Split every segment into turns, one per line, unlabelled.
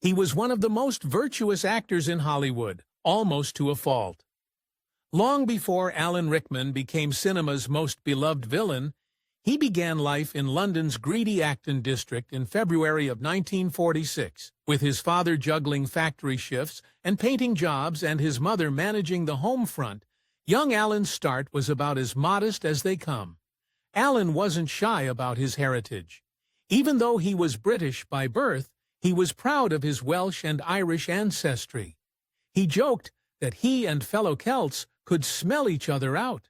He was one of the most virtuous actors in Hollywood, almost to a fault. Long before Alan Rickman became cinema's most beloved villain, he began life in London's greedy Acton district in February of 1946, with his father juggling factory shifts and painting jobs and his mother managing the home front. Young Alan's start was about as modest as they come. Alan wasn't shy about his heritage. Even though he was British by birth, he was proud of his Welsh and Irish ancestry. He joked that he and fellow Celts could smell each other out.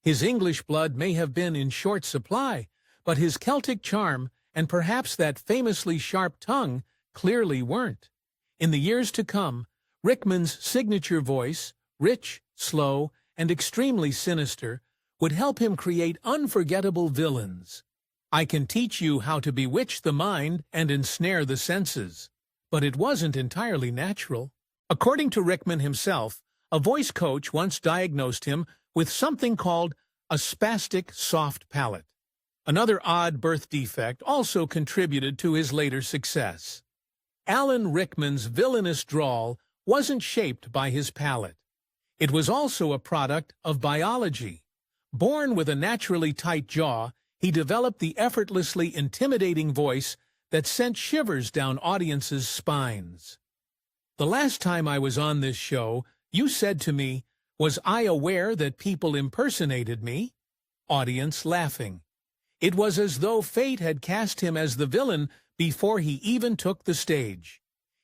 His English blood may have been in short supply, but his Celtic charm and perhaps that famously sharp tongue clearly weren't. In the years to come, Rickman's signature voice, rich, slow, and extremely sinister, would help him create unforgettable villains. I can teach you how to bewitch the mind and ensnare the senses. But it wasn't entirely natural. According to Rickman himself, a voice coach once diagnosed him with something called a spastic soft palate. Another odd birth defect also contributed to his later success. Alan Rickman's villainous drawl wasn't shaped by his palate. It was also a product of biology. Born with a naturally tight jaw, he developed the effortlessly intimidating voice that sent shivers down audiences' spines. The last time I was on this show, you said to me, "Was I aware that people impersonated me?" Audience laughing. It was as though fate had cast him as the villain before he even took the stage.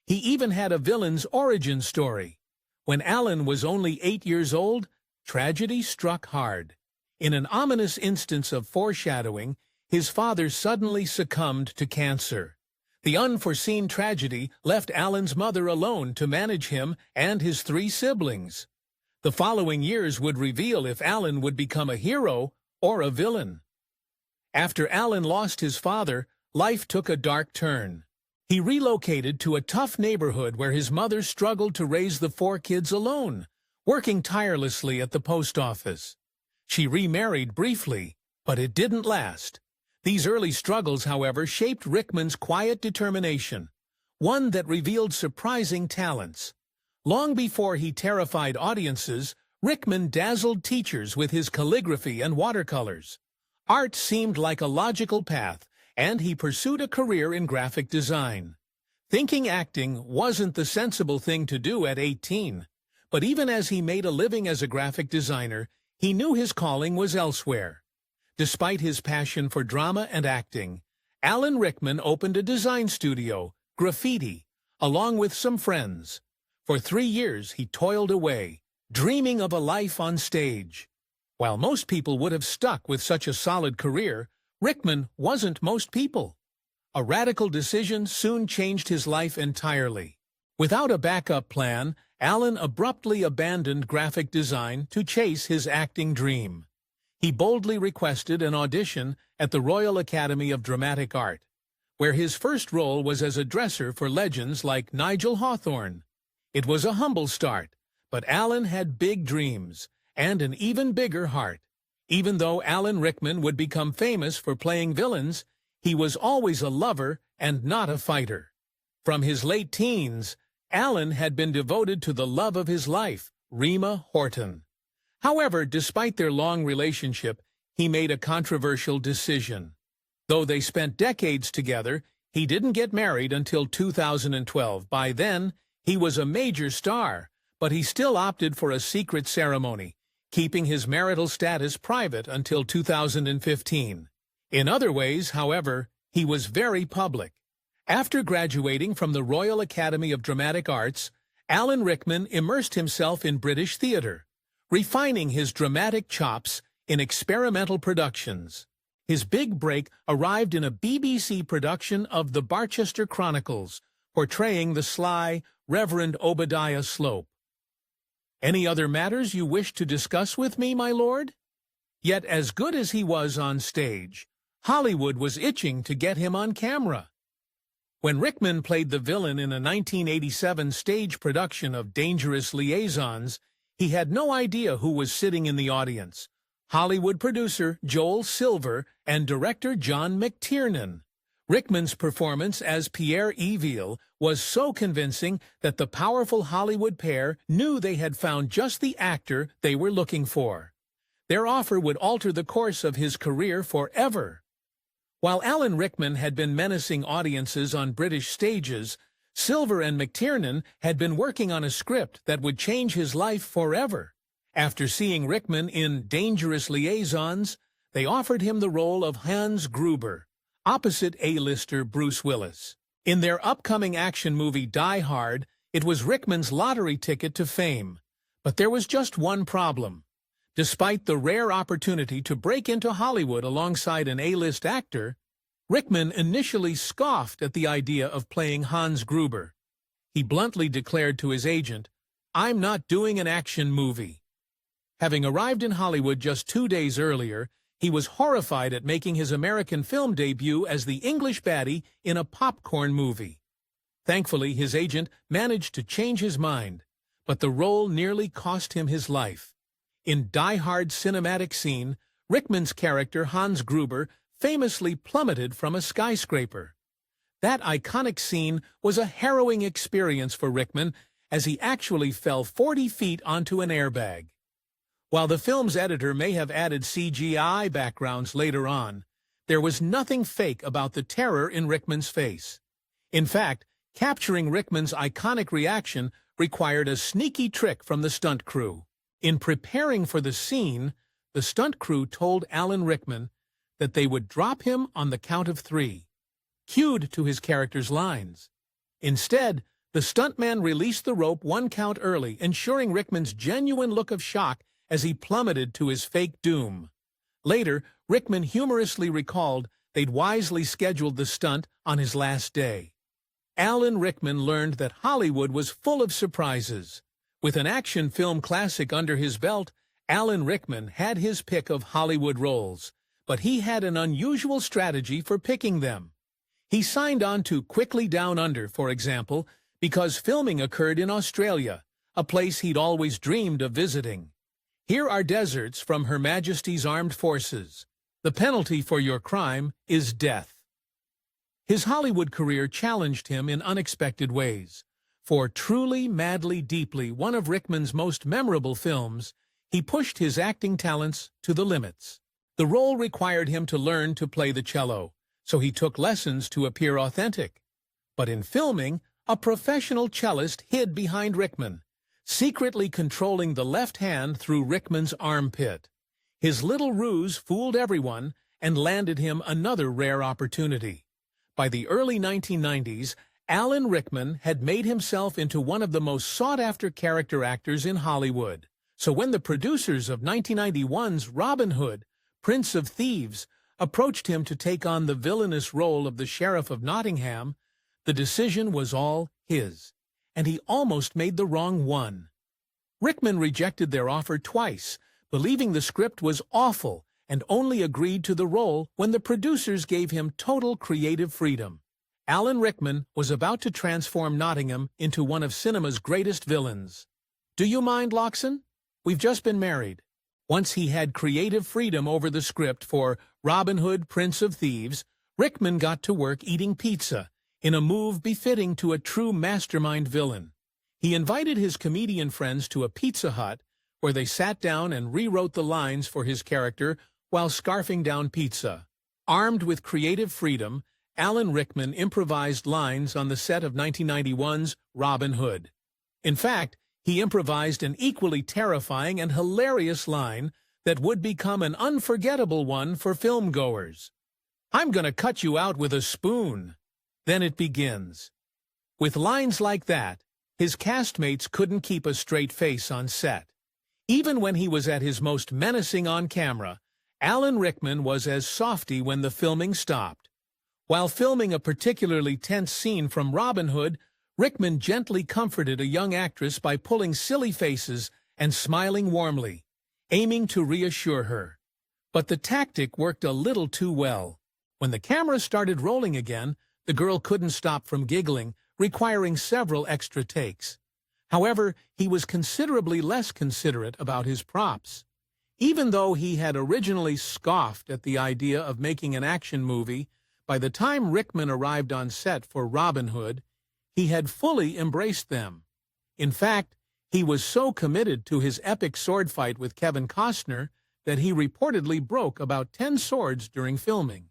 He even had a villain's origin story. When Alan was only 8 years old, tragedy struck hard. In an ominous instance of foreshadowing, his father suddenly succumbed to cancer. The unforeseen tragedy left Alan's mother alone to manage him and his 3 siblings. The following years would reveal if Alan would become a hero or a villain. After Alan lost his father, life took a dark turn. He relocated to a tough neighborhood where his mother struggled to raise the 4 kids alone, working tirelessly at the post office. She remarried briefly, but it didn't last. These early struggles, however, shaped Rickman's quiet determination, one that revealed surprising talents. Long before he terrified audiences, Rickman dazzled teachers with his calligraphy and watercolors. Art seemed like a logical path, and he pursued a career in graphic design. Thinking acting wasn't the sensible thing to do at 18, but even as he made a living as a graphic designer, he knew his calling was elsewhere. Despite his passion for drama and acting, Alan Rickman opened a design studio, Graffiti, along with some friends. For 3 years he toiled away, dreaming of a life on stage. While most people would have stuck with such a solid career, Rickman wasn't most people. A radical decision soon changed his life entirely. Without a backup plan, Alan abruptly abandoned graphic design to chase his acting dream. He boldly requested an audition at the Royal Academy of Dramatic Art, where his first role was as a dresser for legends like Nigel Hawthorne. It was a humble start, but Alan had big dreams and an even bigger heart. Even though Alan Rickman would become famous for playing villains, he was always a lover and not a fighter. From his late teens, Alan had been devoted to the love of his life, Rima Horton. However, despite their long relationship, he made a controversial decision. Though they spent decades together, he didn't get married until 2012. By then, he was a major star, but he still opted for a secret ceremony, keeping his marital status private until 2015. In other ways, however, he was very public. After graduating from the Royal Academy of Dramatic Arts, Alan Rickman immersed himself in British theatre, refining his dramatic chops in experimental productions. His big break arrived in a BBC production of The Barchester Chronicles, portraying the sly Reverend Obadiah Slope. "Any other matters you wish to discuss with me, my lord?" Yet as good as he was on stage, Hollywood was itching to get him on camera. When Rickman played the villain in a 1987 stage production of Dangerous Liaisons, he had no idea who was sitting in the audience: Hollywood producer Joel Silver and director John McTiernan. Rickman's performance as Pierre Evil was so convincing that the powerful Hollywood pair knew they had found just the actor they were looking for. Their offer would alter the course of his career forever. While Alan Rickman had been menacing audiences on British stages, Silver and McTiernan had been working on a script that would change his life forever. After seeing Rickman in Dangerous Liaisons, they offered him the role of Hans Gruber, opposite A-lister Bruce Willis. In their upcoming action movie Die Hard, it was Rickman's lottery ticket to fame. But there was just one problem. Despite the rare opportunity to break into Hollywood alongside an A-list actor, Rickman initially scoffed at the idea of playing Hans Gruber. He bluntly declared to his agent, "I'm not doing an action movie." Having arrived in Hollywood just 2 days earlier, he was horrified at making his American film debut as the English baddie in a popcorn movie. Thankfully, his agent managed to change his mind, but the role nearly cost him his life. In Die Hard's cinematic scene, Rickman's character Hans Gruber famously plummeted from a skyscraper. That iconic scene was a harrowing experience for Rickman, as he actually fell 40 feet onto an airbag. While the film's editor may have added CGI backgrounds later on, there was nothing fake about the terror in Rickman's face. In fact, capturing Rickman's iconic reaction required a sneaky trick from the stunt crew. In preparing for the scene, the stunt crew told Alan Rickman that they would drop him on the count of 3, cued to his character's lines. Instead, the stuntman released the rope 1 count early, ensuring Rickman's genuine look of shock as he plummeted to his fake doom. Later, Rickman humorously recalled they'd wisely scheduled the stunt on his last day. Alan Rickman learned that Hollywood was full of surprises. With an action film classic under his belt, Alan Rickman had his pick of Hollywood roles, but he had an unusual strategy for picking them. He signed on to Quickly Down Under, for example, because filming occurred in Australia, a place he'd always dreamed of visiting. Here are deserts from Her Majesty's Armed Forces. The penalty for your crime is death. His Hollywood career challenged him in unexpected ways. For Truly, Madly, Deeply, one of Rickman's most memorable films, he pushed his acting talents to the limits. The role required him to learn to play the cello, so he took lessons to appear authentic. But in filming, a professional cellist hid behind Rickman, secretly controlling the left hand through Rickman's armpit. His little ruse fooled everyone and landed him another rare opportunity. By the early 1990s, Alan Rickman had made himself into one of the most sought-after character actors in Hollywood. So when the producers of 1991's Robin Hood, Prince of Thieves, approached him to take on the villainous role of the Sheriff of Nottingham, the decision was all his, and he almost made the wrong one. Rickman rejected their offer twice, believing the script was awful, and only agreed to the role when the producers gave him total creative freedom. Alan Rickman was about to transform Nottingham into one of cinema's greatest villains. Do you mind, Loxon? We've just been married. Once he had creative freedom over the script for Robin Hood, Prince of Thieves, Rickman got to work eating pizza, in a move befitting to a true mastermind villain. He invited his comedian friends to a Pizza Hut, where they sat down and rewrote the lines for his character while scarfing down pizza. Armed with creative freedom, Alan Rickman improvised lines on the set of 1991's Robin Hood. In fact, he improvised an equally terrifying and hilarious line that would become an unforgettable one for filmgoers. "I'm gonna cut you out with a spoon." Then it begins. With lines like that, his castmates couldn't keep a straight face on set. Even when he was at his most menacing on camera, Alan Rickman was as softy when the filming stopped. While filming a particularly tense scene from Robin Hood, Rickman gently comforted a young actress by pulling silly faces and smiling warmly, aiming to reassure her. But the tactic worked a little too well. When the camera started rolling again, the girl couldn't stop from giggling, requiring several extra takes. However, he was considerably less considerate about his props. Even though he had originally scoffed at the idea of making an action movie, By the time Rickman arrived on set for Robin Hood, he had fully embraced them. In fact, he was so committed to his epic sword fight with Kevin Costner that he reportedly broke about 10 swords during filming.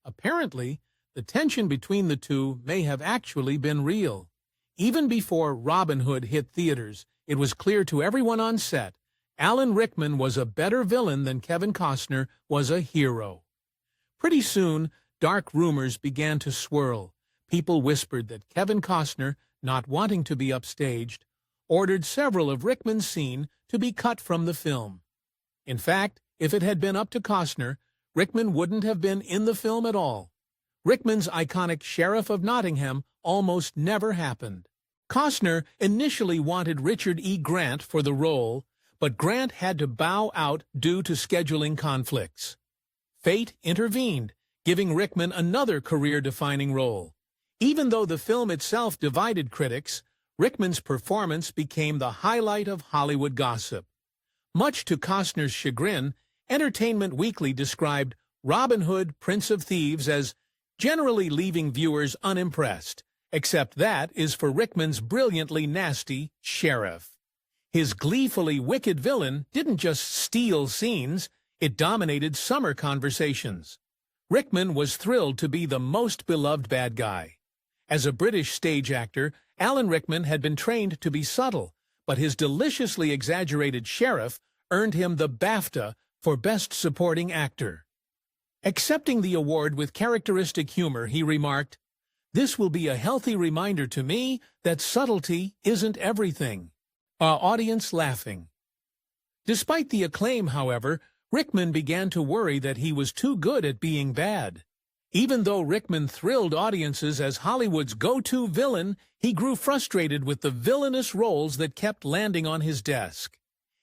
Apparently, the tension between the two may have actually been real. Even before Robin Hood hit theaters, it was clear to everyone on set Alan Rickman was a better villain than Kevin Costner was a hero. Pretty soon, dark rumors began to swirl. People whispered that Kevin Costner, not wanting to be upstaged, ordered several of Rickman's scenes to be cut from the film. In fact, if it had been up to Costner, Rickman wouldn't have been in the film at all. Rickman's iconic Sheriff of Nottingham almost never happened. Costner initially wanted Richard E. Grant for the role, but Grant had to bow out due to scheduling conflicts. Fate intervened, giving Rickman another career-defining role. Even though the film itself divided critics, Rickman's performance became the highlight of Hollywood gossip. Much to Costner's chagrin, Entertainment Weekly described Robin Hood, Prince of Thieves as generally leaving viewers unimpressed, except that is for Rickman's brilliantly nasty sheriff. His gleefully wicked villain didn't just steal scenes, it dominated summer conversations. Rickman was thrilled to be the most beloved bad guy. As a British stage actor, Alan Rickman had been trained to be subtle, but his deliciously exaggerated sheriff earned him the BAFTA for Best Supporting Actor. Accepting the award with characteristic humor, he remarked, "This will be a healthy reminder to me that subtlety isn't everything." Audience laughing. Despite the acclaim, however, Rickman began to worry that he was too good at being bad. Even though Rickman thrilled audiences as Hollywood's go-to villain, he grew frustrated with the villainous roles that kept landing on his desk.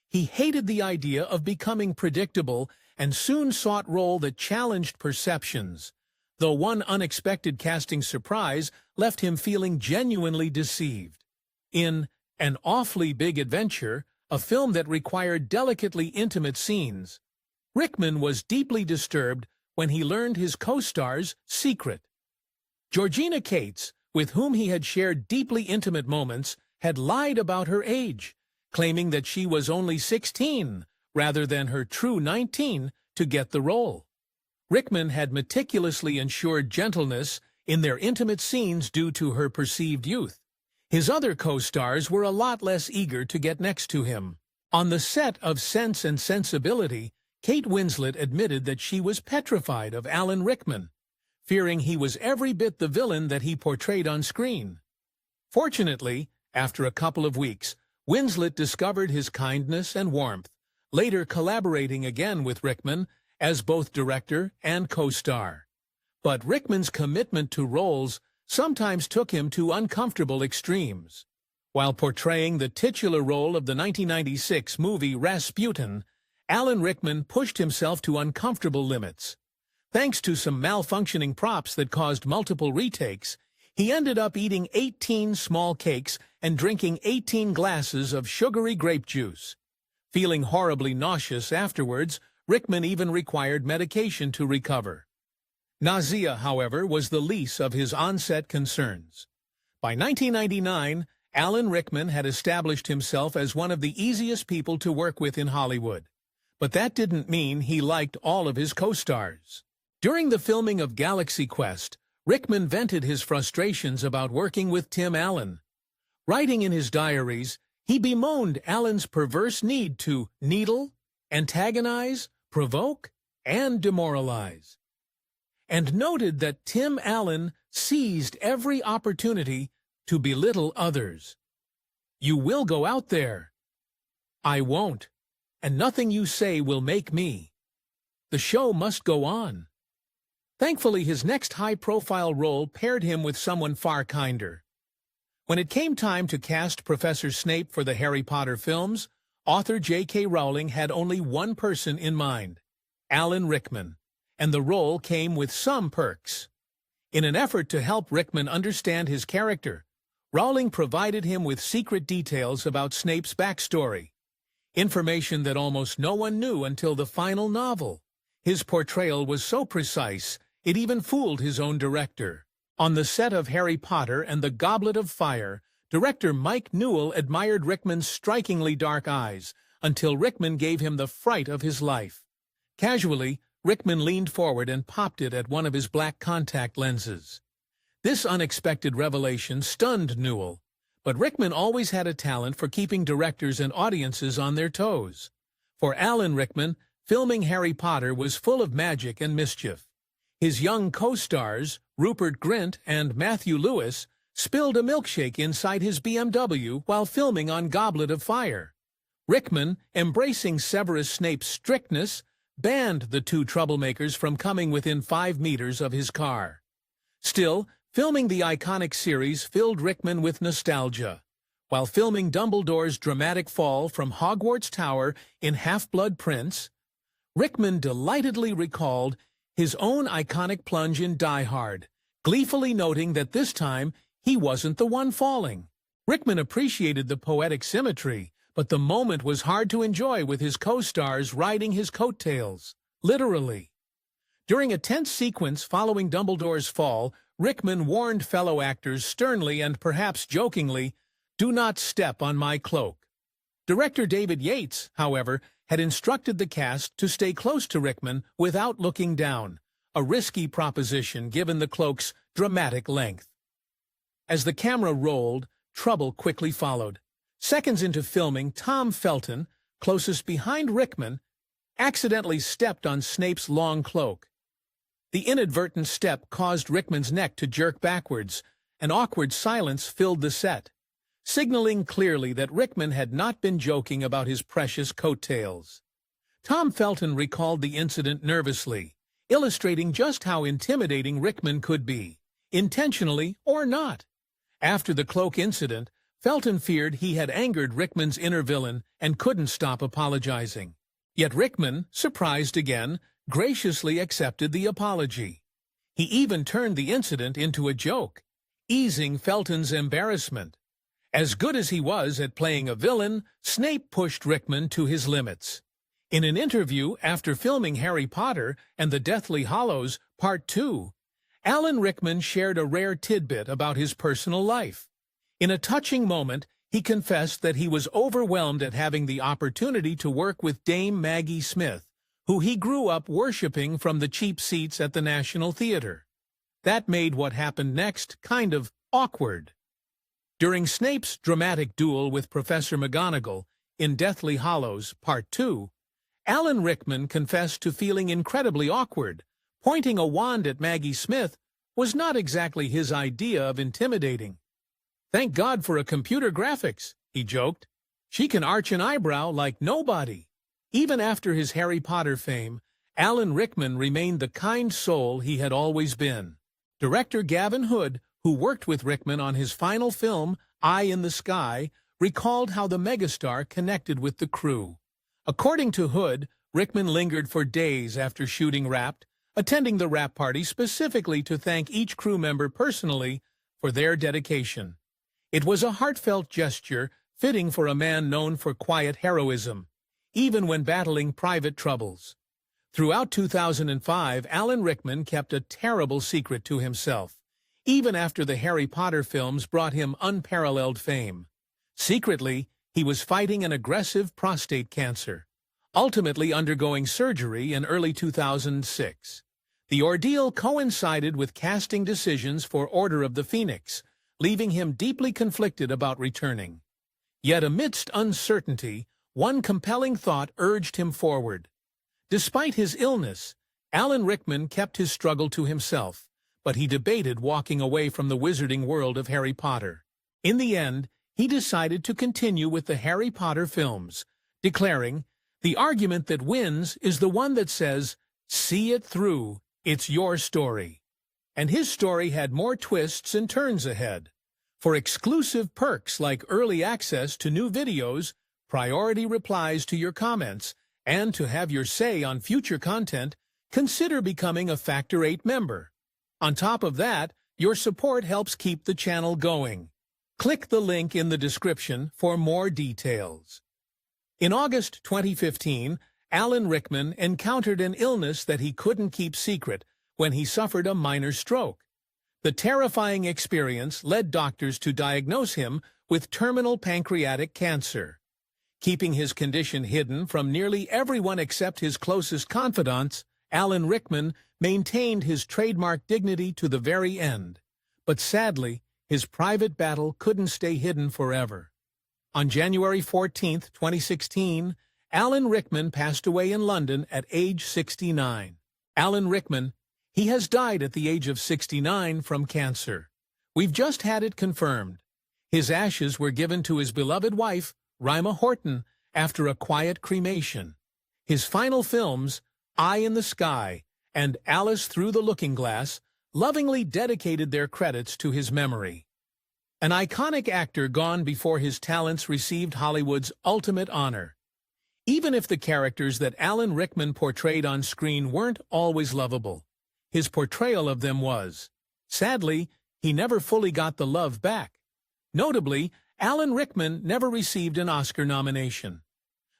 He hated the idea of becoming predictable and soon sought roles that challenged perceptions, though one unexpected casting surprise left him feeling genuinely deceived. In An Awfully Big Adventure, a film that required delicately intimate scenes, Rickman was deeply disturbed when he learned his co-star's secret. Georgina Cates, with whom he had shared deeply intimate moments, had lied about her age, claiming that she was only 16 rather than her true 19 to get the role. Rickman had meticulously ensured gentleness in their intimate scenes due to her perceived youth. His other co-stars were a lot less eager to get next to him. On the set of Sense and Sensibility, Kate Winslet admitted that she was petrified of Alan Rickman, fearing he was every bit the villain that he portrayed on screen. Fortunately, after a couple of weeks, Winslet discovered his kindness and warmth, later collaborating again with Rickman as both director and co-star. But Rickman's commitment to roles sometimes took him to uncomfortable extremes. While portraying the titular role of the 1996 movie Rasputin, Alan Rickman pushed himself to uncomfortable limits. Thanks to some malfunctioning props that caused multiple retakes, he ended up eating 18 small cakes and drinking 18 glasses of sugary grape juice. Feeling horribly nauseous afterwards, Rickman even required medication to recover. Nausea, however, was the least of his on-set concerns. By 1999, Alan Rickman had established himself as one of the easiest people to work with in Hollywood. But that didn't mean he liked all of his co-stars. During the filming of Galaxy Quest, Rickman vented his frustrations about working with Tim Allen. Writing in his diaries, he bemoaned Allen's perverse need to needle, antagonize, provoke, and demoralize, and noted that Tim Allen seized every opportunity to belittle others. "You will go out there." "I won't, and nothing you say will make me." "The show must go on." Thankfully, his next high-profile role paired him with someone far kinder. When it came time to cast Professor Snape for the Harry Potter films, author J.K. Rowling had only one person in mind, Alan Rickman, and the role came with some perks. In an effort to help Rickman understand his character, Rowling provided him with secret details about Snape's backstory, information that almost no one knew until the final novel. His portrayal was so precise, It even fooled his own director. On the set of Harry Potter and the Goblet of Fire, director Mike Newell admired Rickman's strikingly dark eyes, until Rickman gave him the fright of his life. Casually, Rickman leaned forward and popped it at one of his black contact lenses. This unexpected revelation stunned Newell, but Rickman always had a talent for keeping directors and audiences on their toes. For Alan Rickman, filming Harry Potter was full of magic and mischief. His young co-stars, Rupert Grint and Matthew Lewis, spilled a milkshake inside his BMW while filming on Goblet of Fire. Rickman, embracing Severus Snape's strictness, banned the two troublemakers from coming within 5 meters of his car. Still, filming the iconic series filled Rickman with nostalgia. While filming Dumbledore's dramatic fall from Hogwarts Tower in Half-Blood Prince, Rickman delightedly recalled his own iconic plunge in Die Hard, gleefully noting that this time he wasn't the one falling. Rickman appreciated the poetic symmetry, but the moment was hard to enjoy with his co-stars riding his coattails, literally. During a tense sequence following Dumbledore's fall, Rickman warned fellow actors sternly and perhaps jokingly, "Do not step on my cloak." Director David Yates, however, had instructed the cast to stay close to Rickman without looking down, a risky proposition given the cloak's dramatic length. As the camera rolled, trouble quickly followed. Seconds into filming, Tom Felton, closest behind Rickman, accidentally stepped on Snape's long cloak. The inadvertent step caused Rickman's neck to jerk backwards. An awkward silence filled the set, signaling clearly that Rickman had not been joking about his precious coattails. Tom Felton recalled the incident nervously, illustrating just how intimidating Rickman could be, intentionally or not. After the cloak incident, Felton feared he had angered Rickman's inner villain and couldn't stop apologizing. Yet Rickman, surprised again, graciously accepted the apology. He even turned the incident into a joke, easing Felton's embarrassment. As good as he was at playing a villain, Snape pushed Rickman to his limits. In an interview after filming Harry Potter and the Deathly Hallows Part 2, Alan Rickman shared a rare tidbit about his personal life. In a touching moment, he confessed that he was overwhelmed at having the opportunity to work with Dame Maggie Smith, who he grew up worshipping from the cheap seats at the National Theatre. That made what happened next kind of awkward. During Snape's dramatic duel with Professor McGonagall in Deathly Hallows Part 2, Alan Rickman confessed to feeling incredibly awkward. Pointing a wand at Maggie Smith was not exactly his idea of intimidating. "Thank God for a computer graphics," he joked. "She can arch an eyebrow like nobody." Even after his Harry Potter fame, Alan Rickman remained the kind soul he had always been. Director Gavin Hood, who worked with Rickman on his final film, Eye in the Sky, recalled how the megastar connected with the crew. According to Hood, Rickman lingered for days after shooting Wrapped, attending the wrap party specifically to thank each crew member personally for their dedication. It was a heartfelt gesture, fitting for a man known for quiet heroism, even when battling private troubles. Throughout 2005, Alan Rickman kept a terrible secret to himself, even after the Harry Potter films brought him unparalleled fame. Secretly, he was fighting an aggressive prostate cancer, ultimately undergoing surgery in early 2006. The ordeal coincided with casting decisions for Order of the Phoenix, leaving him deeply conflicted about returning. Yet amidst uncertainty, one compelling thought urged him forward. Despite his illness, Alan Rickman kept his struggle to himself, but he debated walking away from the wizarding world of Harry Potter. In the end, he decided to continue with the Harry Potter films, declaring, "The argument that wins is the one that says, 'See it through, it's your story.'" And his story had more twists and turns ahead. For exclusive perks like early access to new videos, priority replies to your comments, and to have your say on future content, consider becoming a Factor 8 member. On top of that, your support helps keep the channel going. Click the link in the description for more details. In August 2015, Alan Rickman encountered an illness that he couldn't keep secret when he suffered a minor stroke. The terrifying experience led doctors to diagnose him with terminal pancreatic cancer. Keeping his condition hidden from nearly everyone except his closest confidants, Alan Rickman maintained his trademark dignity to the very end. But sadly, his private battle couldn't stay hidden forever. On January 14, 2016, Alan Rickman passed away in London at age 69. Alan Rickman, he has died at the age of 69 from cancer. We've just had it confirmed. His ashes were given to his beloved wife, Rima Horton, after a quiet cremation. His final films, Eye in the Sky and Alice Through the Looking Glass, lovingly dedicated their credits to his memory. An iconic actor gone before his talents received Hollywood's ultimate honor. Even if the characters that Alan Rickman portrayed on screen weren't always lovable, his portrayal of them was. Sadly, he never fully got the love back. Notably, Alan Rickman never received an Oscar nomination.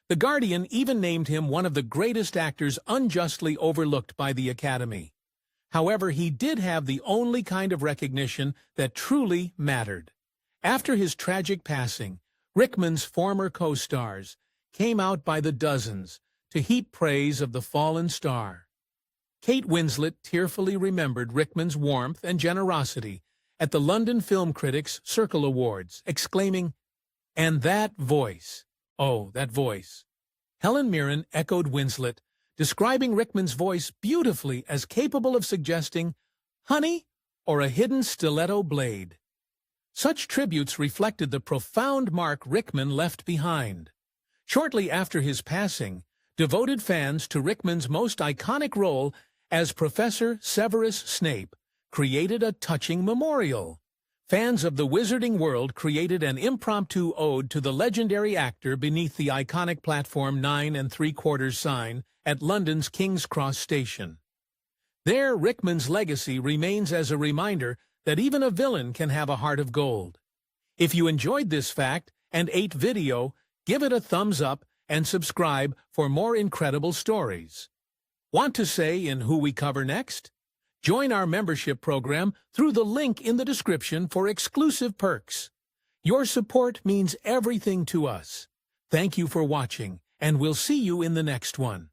The Guardian even named him one of the greatest actors unjustly overlooked by the Academy. However, he did have the only kind of recognition that truly mattered. After his tragic passing, Rickman's former co-stars came out by the dozens to heap praise of the fallen star. Kate Winslet tearfully remembered Rickman's warmth and generosity at the London Film Critics Circle Awards, exclaiming, "And that voice! Oh, that voice!" Helen Mirren echoed Winslet, describing Rickman's voice beautifully as capable of suggesting honey or a hidden stiletto blade. Such tributes reflected the profound mark Rickman left behind. Shortly after his passing, devoted fans to Rickman's most iconic role as Professor Severus Snape created a touching memorial. Fans of the wizarding world created an impromptu ode to the legendary actor beneath the iconic platform 9 3/4 sign at London's King's Cross Station. There, Rickman's legacy remains as a reminder that even a villain can have a heart of gold. If you enjoyed this fact and 8 video, give it a thumbs up and subscribe for more incredible stories. Want to say in who we cover next? Join our membership program through the link in the description for exclusive perks. Your support means everything to us. Thank you for watching, and we'll see you in the next one.